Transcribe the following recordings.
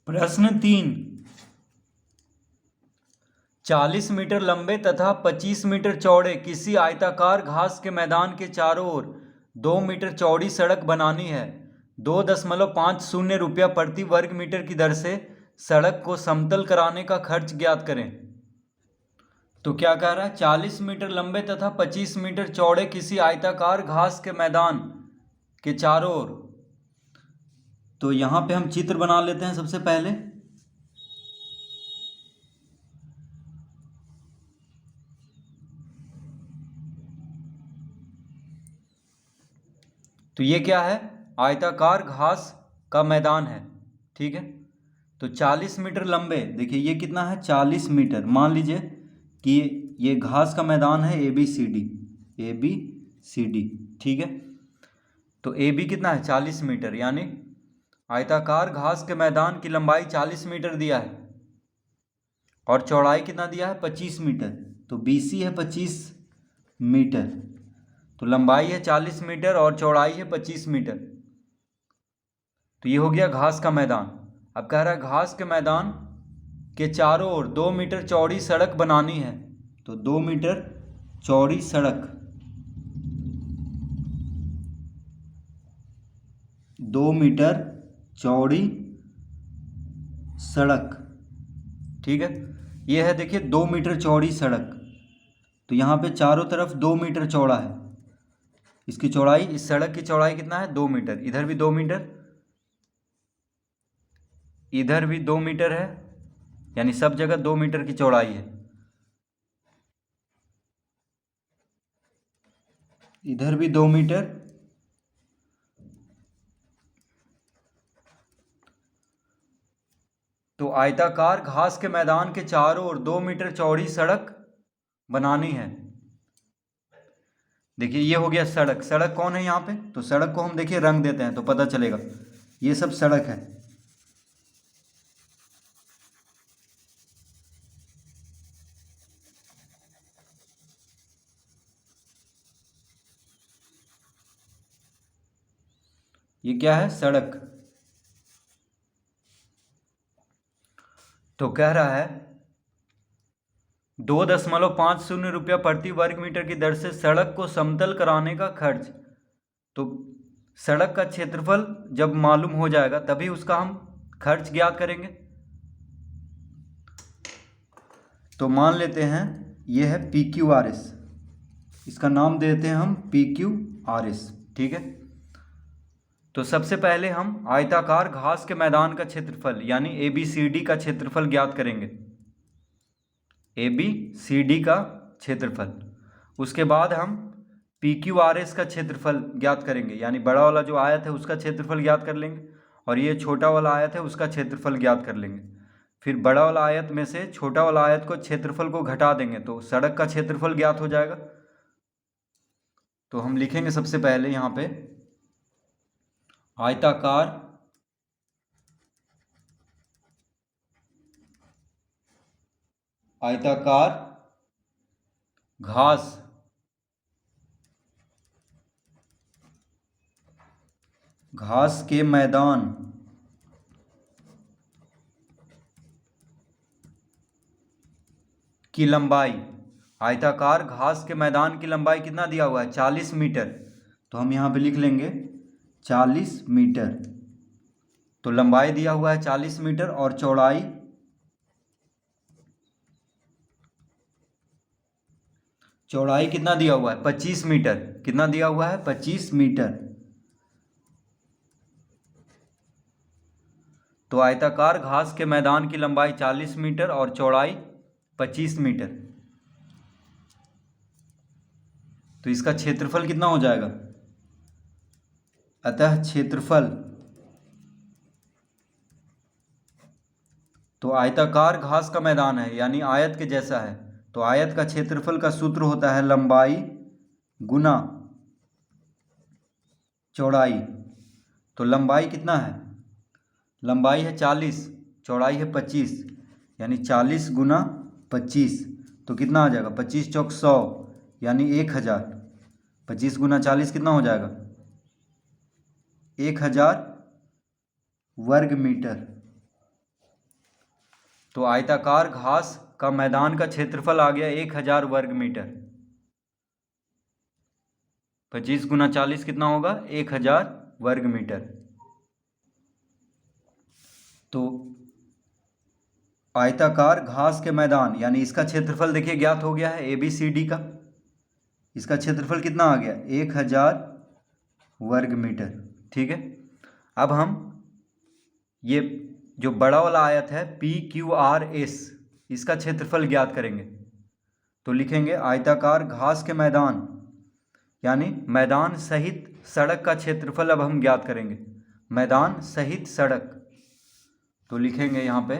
प्रश्न 3, 40 मीटर लंबे तथा 25 मीटर चौड़े किसी आयताकार घास के मैदान के चारों ओर 2 मीटर चौड़ी सड़क बनानी है। 2.50 रुपया प्रति वर्ग मीटर की दर से सड़क को समतल कराने का खर्च ज्ञात करें। तो क्या कह रहा है, 40 मीटर लंबे तथा 25 मीटर चौड़े किसी आयताकार घास के मैदान के चारों ओर। तो यहाँ पे हम चित्र बना लेते हैं सबसे पहले। तो ये क्या है, आयताकार घास का मैदान है, ठीक है। तो 40 मीटर लंबे, देखिए ये कितना है, 40 मीटर। मान लीजिए कि ये घास का मैदान है ABCD, ठीक है। तो AB कितना है, 40 मीटर, यानी आयताकार घास के मैदान की लंबाई 40 मीटर दिया है और चौड़ाई कितना दिया है, 25 मीटर। तो BC है 25 मीटर, तो लंबाई है 40 मीटर और चौड़ाई है 25 मीटर। तो ये हो गया घास का मैदान। अब कह रहा है घास के मैदान के चारों ओर 2 मीटर चौड़ी सड़क बनानी है। तो 2 मीटर चौड़ी सड़क, 2 मीटर चौड़ी सड़क, ठीक है। ये है, देखिए 2 मीटर चौड़ी सड़क। तो यहाँ पे चारों तरफ 2 मीटर चौड़ा है। इसकी चौड़ाई, इस सड़क की चौड़ाई कितना है, 2 मीटर। इधर भी 2 मीटर, इधर भी 2 मीटर है, यानी सब जगह 2 मीटर की चौड़ाई है। इधर भी 2 मीटर, तो आयताकार घास के मैदान के चारों ओर 2 मीटर चौड़ी सड़क बनानी है। देखिए ये हो गया सड़क। सड़क कौन है यहाँ पे, तो सड़क को हम देखिए रंग देते हैं तो पता चलेगा। ये सब सड़क है। ये क्या है, सड़क। तो कह रहा है 2.50 रुपया प्रति वर्ग मीटर की दर से सड़क को समतल कराने का खर्च। तो सड़क का क्षेत्रफल जब मालूम हो जाएगा तभी उसका हम खर्च ज्ञात करेंगे। तो मान लेते हैं ये है PQRS, इसका नाम देते हैं हम PQRS, ठीक है। तो सबसे पहले हम आयताकार घास के मैदान का क्षेत्रफल यानी ABCD का क्षेत्रफल ज्ञात करेंगे। ABCD का क्षेत्रफल, उसके बाद हम PQRS का क्षेत्रफल ज्ञात करेंगे, यानी बड़ा वाला जो आयत है उसका क्षेत्रफल ज्ञात कर लेंगे और ये छोटा वाला आयत है उसका क्षेत्रफल ज्ञात कर लेंगे। फिर बड़ा वाला आयत में से छोटा वाला आयत को क्षेत्रफल को घटा देंगे तो सड़क का क्षेत्रफल ज्ञात हो जाएगा। तो हम लिखेंगे सबसे पहले यहाँ पे आयताकार घास के मैदान की लंबाई। आयताकार घास के मैदान की लंबाई कितना दिया हुआ है, 40 मीटर। तो हम यहाँ पे लिख लेंगे 40 मीटर। तो लंबाई दिया हुआ है 40 मीटर और चौड़ाई कितना दिया हुआ है, 25 मीटर। कितना दिया हुआ है, 25 मीटर। तो आयताकार घास के मैदान की लंबाई 40 मीटर और चौड़ाई 25 मीटर। तो इसका क्षेत्रफल कितना हो जाएगा, अतः क्षेत्रफल। तो आयताकार घास का मैदान है यानी आयत के जैसा है, तो आयत का क्षेत्रफल का सूत्र होता है लंबाई गुना चौड़ाई। तो लंबाई कितना है, लंबाई है 40, चौड़ाई है 25, यानी 40 गुना 25। तो कितना आ जाएगा, 25 चौक 100 यानी 1000। 25 गुना 40 कितना हो जाएगा, 1000 वर्ग मीटर। तो आयताकार घास का मैदान का क्षेत्रफल आ गया 1000 वर्ग मीटर। 25 गुना 40 कितना होगा? 1000 वर्ग मीटर। तो आयताकार घास के मैदान यानी इसका क्षेत्रफल देखिए ज्ञात हो गया है ABCD का। इसका क्षेत्रफल कितना आ गया? 1000 वर्ग मीटर। ठीक है, अब हम ये जो बड़ा वाला आयत है PQRS, इसका क्षेत्रफल ज्ञात करेंगे। तो लिखेंगे आयताकार घास के मैदान यानी मैदान सहित सड़क का क्षेत्रफल अब हम ज्ञात करेंगे। मैदान सहित सड़क, तो लिखेंगे यहाँ पे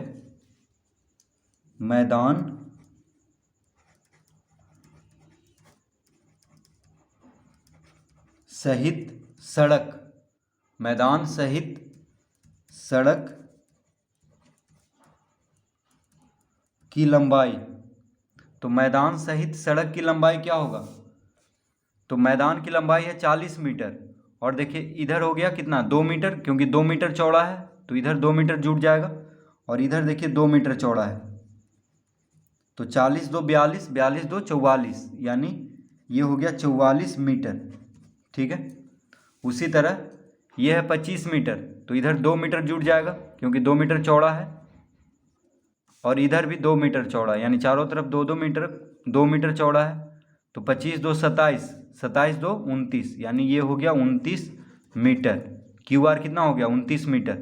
मैदान सहित सड़क, मैदान सहित सड़क की लंबाई। तो मैदान सहित सड़क की लंबाई क्या होगा? तो मैदान की लंबाई है 40 मीटर, और देखिए इधर हो गया कितना? 2 मीटर, क्योंकि 2 मीटर चौड़ा है तो इधर 2 मीटर जुड़ जाएगा, और इधर देखिए 2 मीटर चौड़ा है। तो 40 2 42, 42 2 44, यानी ये हो गया 44 मीटर। ठीक है, उसी तरह ये है 25 मीटर, तो इधर 2 मीटर जुड़ जाएगा क्योंकि 2 मीटर चौड़ा है, और इधर भी 2 मीटर चौड़ा है, यानी चारों तरफ 2 मीटर चौड़ा है। तो 25 2 27, 27 2 29, यानी ये हो गया 29 मीटर। QR कितना हो गया? 29 मीटर।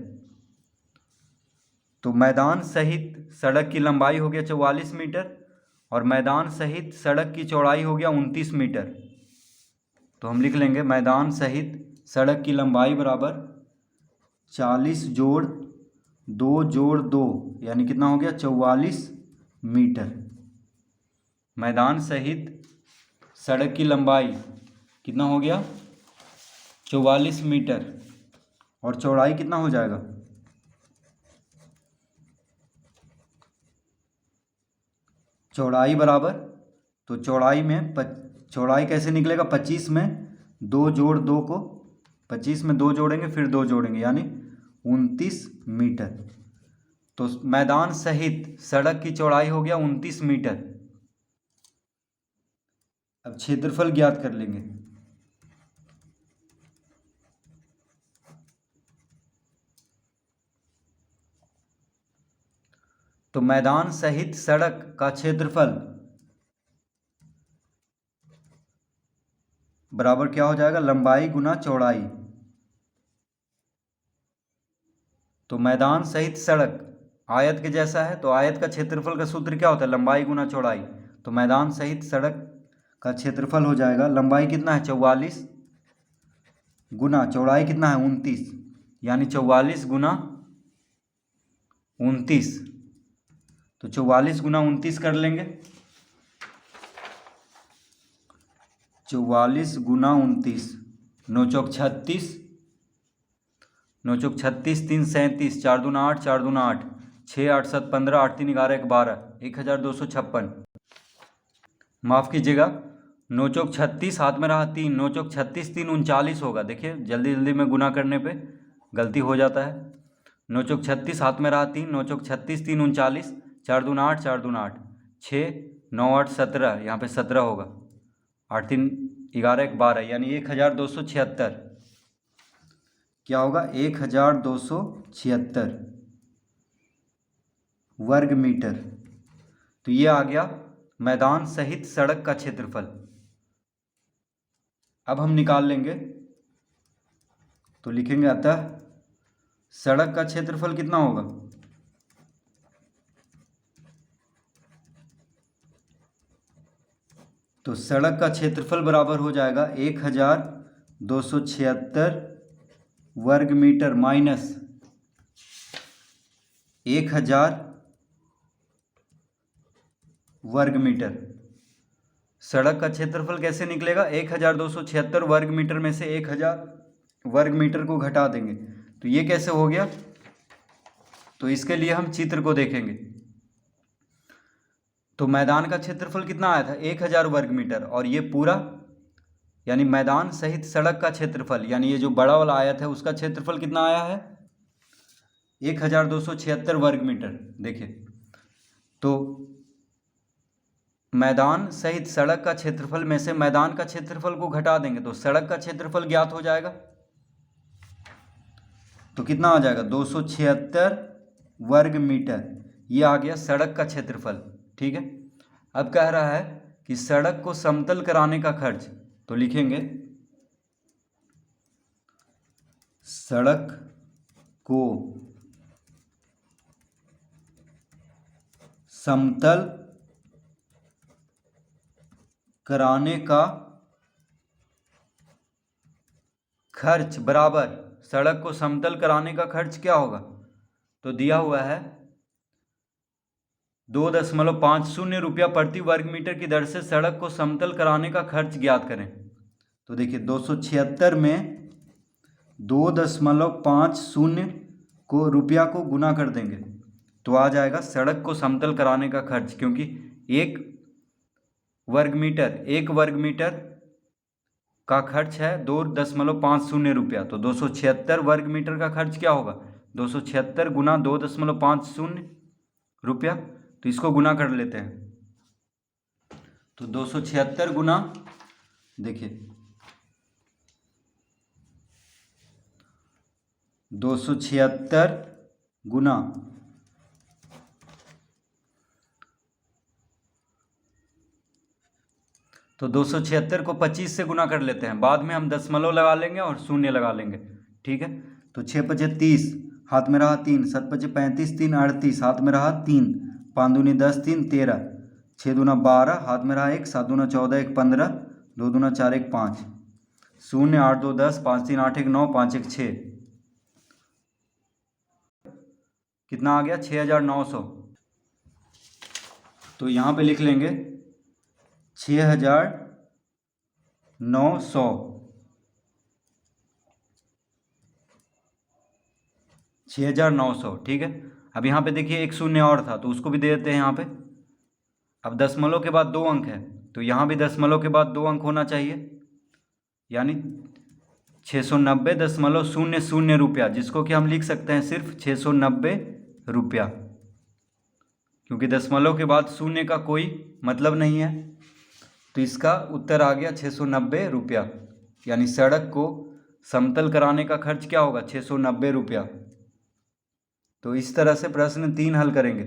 तो मैदान सहित सड़क की लंबाई हो गया 44 मीटर, और मैदान सहित सड़क की चौड़ाई हो गया 29 मीटर। तो हम लिख लेंगे मैदान सहित सड़क की लंबाई बराबर 40 जोड़ 2 जोड़ 2, यानी कितना हो गया? 44 मीटर। मैदान सहित सड़क की लंबाई कितना हो गया? 44 मीटर, और चौड़ाई कितना हो जाएगा? चौड़ाई बराबर, तो चौड़ाई कैसे निकलेगा? 25 में 2 जोड़ 2 को 25 में 2 जोड़ेंगे फिर 2 जोड़ेंगे, यानी 29 मीटर। तो मैदान सहित सड़क की चौड़ाई हो गया 29 मीटर। अब क्षेत्रफल ज्ञात कर लेंगे। तो मैदान सहित सड़क का क्षेत्रफल बराबर क्या हो जाएगा? लंबाई गुना चौड़ाई। तो मैदान सहित सड़क आयत के जैसा है, तो आयत का क्षेत्रफल का सूत्र क्या होता है? लंबाई गुना चौड़ाई। तो मैदान सहित सड़क का क्षेत्रफल हो जाएगा, लंबाई कितना है? 44 गुना चौड़ाई कितना है? 29, यानी 44 गुना 29। तो 44 गुना 29 कर लेंगे। 44 गुना 29, 9 चौक 36, 9 चौक 36, 3 37, 4 दूना 8, 4 दूना 8, 6 8 7 15, 8 3 11 1 12, 1256। माफ़ कीजिएगा, 9 चौक 36, हाथ में रहा 3, 9 चौक 36 3 39 होगा। देखिए जल्दी जल्दी में गुना करने पे गलती हो जाता है। 9 चौक 36, हाथ में रहा 3, 9 चौक 36 3 39, 4 दूना 8, 4 दूना 8, 6 9 8 17, यहाँ पे 17 होगा, 8 3 11 1 12, यानी 1276। क्या होगा? 1276 वर्ग मीटर। तो ये आ गया मैदान सहित सड़क का क्षेत्रफल। अब हम निकाल लेंगे, तो लिखेंगे अतः सड़क का क्षेत्रफल कितना होगा? तो सड़क का क्षेत्रफल बराबर हो जाएगा 1276 वर्ग मीटर माइनस 1000 वर्ग मीटर। सड़क का क्षेत्रफल कैसे निकलेगा? 1276 वर्ग मीटर में से 1000 वर्ग मीटर को घटा देंगे, तो ये कैसे हो गया? तो इसके लिए हम चित्र को देखेंगे। तो मैदान का क्षेत्रफल कितना आया था? 1000 वर्ग मीटर, और ये पूरा यानी मैदान सहित सड़क का क्षेत्रफल, यानी ये जो बड़ा वाला आयत है उसका क्षेत्रफल कितना आया है? 1276 वर्ग मीटर। देखिए, तो मैदान सहित सड़क का क्षेत्रफल में से मैदान का क्षेत्रफल को घटा देंगे तो सड़क का क्षेत्रफल ज्ञात हो जाएगा। तो कितना आ जाएगा 276 वर्ग मीटर। ये आ गया सड़क का क्षेत्रफल। ठीक है, अब कह रहा है कि सड़क को समतल कराने का खर्च, तो लिखेंगे सड़क को समतल कराने का खर्च बराबर, सड़क को समतल कराने का खर्च क्या होगा, तो दिया हुआ है 2.50 रुपया प्रति वर्ग मीटर की दर से सड़क को समतल कराने का खर्च ज्ञात करें। तो देखिए 276 में 2.50 को रुपया को गुना कर देंगे तो आ जाएगा सड़क को समतल कराने का खर्च, क्योंकि एक वर्ग मीटर का खर्च है 2.50 रुपया। तो 276 वर्ग मीटर का खर्च क्या होगा, 276 गुना 2.50 रुपया। तो इसको गुना कर लेते हैं। तो 276 गुना, देखिए 276 गुना 276 को 25 से गुना कर लेते हैं, बाद में हम दशमलव लगा लेंगे और शून्य लगा लेंगे। ठीक है, तो 6×5 = 30, हाथ में रहा 3, 7×5 = 35, 3 × 38, हाथ में रहा 3, 5 दूनी 10, 3 13, 6 दूना 12, हाथ में रहा 1, 7 दूना 14, 1 15, 2 दूना 4, 1 5, 0 8 2 10, 5 3 8 1 9, 5 1 6, कितना आ गया 6900। तो यहाँ पे लिख लेंगे 6900। 6900, ठीक है। अब यहाँ पे देखिए एक शून्य और था तो उसको भी दे देते हैं यहाँ पे। अब दशमलव के बाद 2 अंक है तो यहाँ भी दशमलव के बाद 2 अंक होना चाहिए, यानी 690.00 रुपया, जिसको कि हम लिख सकते हैं सिर्फ 690 रुपया, क्योंकि दशमलव के बाद शून्य का कोई मतलब नहीं है। तो इसका उत्तर आ गया 690 रुपया, यानी सड़क को समतल कराने का खर्च क्या होगा 690 रुपया। तो इस तरह से प्रश्न 3 हल करेंगे।